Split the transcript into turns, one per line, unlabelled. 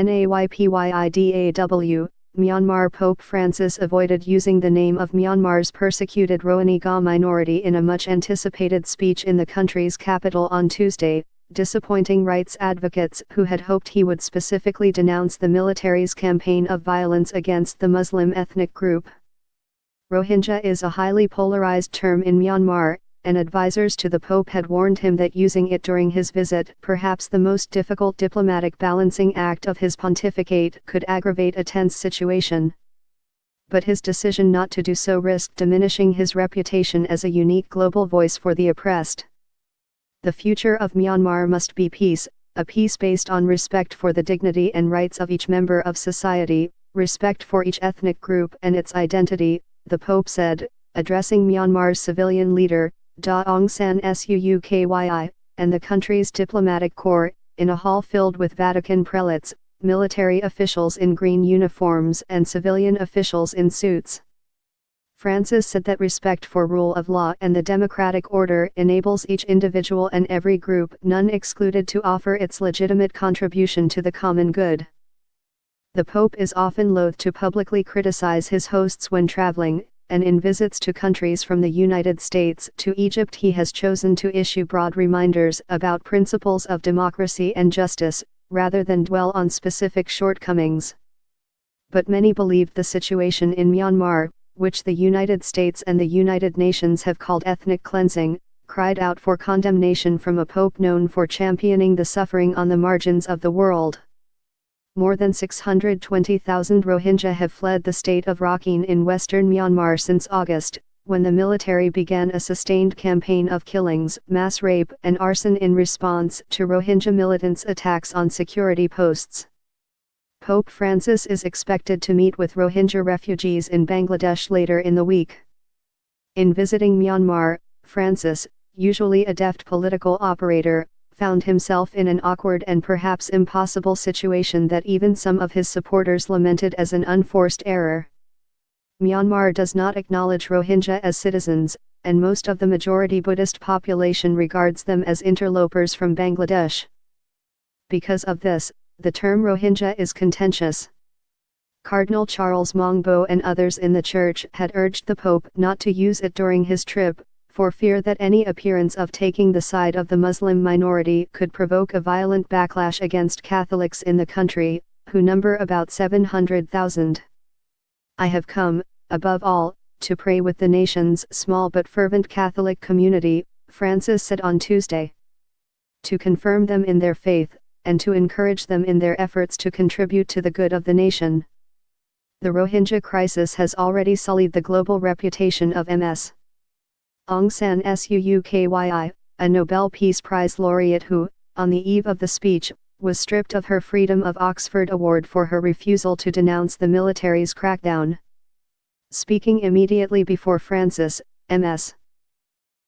Naypyidaw, Myanmar Pope Francis avoided using the name of Myanmar's persecuted Rohingya minority in a much-anticipated speech in the country's capital on Tuesday, disappointing rights advocates who had hoped he would specifically denounce the military's campaign of violence against the Muslim ethnic group. Rohingya is a highly polarized term in Myanmar, and advisors to the Pope had warned him that using it during his visit, perhaps the most difficult diplomatic balancing act of his pontificate, could aggravate a tense situation. But his decision not to do so risked diminishing his reputation as a unique global voice for the oppressed. The future of Myanmar must be peace, a peace based on respect for the dignity and rights of each member of society, respect for each ethnic group and its identity, the Pope said, addressing Myanmar's civilian leader, Daw Aung San Suu Kyi, and the country's diplomatic corps, in a hall filled with Vatican prelates, military officials in green uniforms and civilian officials in suits. Francis said that respect for rule of law and the democratic order enables each individual and every group, none excluded, to offer its legitimate contribution to the common good. The Pope is often loath to publicly criticize his hosts when traveling, and in visits to countries from the United States to Egypt he has chosen to issue broad reminders about principles of democracy and justice, rather than dwell on specific shortcomings. But many believe the situation in Myanmar, which the United States and the United Nations have called ethnic cleansing, cried out for condemnation from a pope known for championing the suffering on the margins of the world. More than 620,000 Rohingya have fled the state of Rakhine in western Myanmar since August, when the military began a sustained campaign of killings, mass rape and arson in response to Rohingya militants' attacks on security posts. Pope Francis is expected to meet with Rohingya refugees in Bangladesh later in the week. In visiting Myanmar, Francis, usually a deft political operator, found himself in an awkward and perhaps impossible situation that even some of his supporters lamented as an unforced error. Myanmar does not acknowledge Rohingya as citizens, and most of the majority Buddhist population regards them as interlopers from Bangladesh. Because of this, the term Rohingya is contentious. Cardinal Charles Mongbo and others in the church had urged the Pope not to use it during his trip, for fear that any appearance of taking the side of the Muslim minority could provoke a violent backlash against Catholics in the country, who number about 700,000. I have come, above all, to pray with the nation's small but fervent Catholic community, Francis said on Tuesday. To confirm them in their faith, and to encourage them in their efforts to contribute to the good of the nation. The Rohingya crisis has already sullied the global reputation of Ms. Aung San Suu Kyi, a Nobel Peace Prize laureate who, on the eve of the speech, was stripped of her Freedom of Oxford Award for her refusal to denounce the military's crackdown. Speaking immediately before Francis, Ms.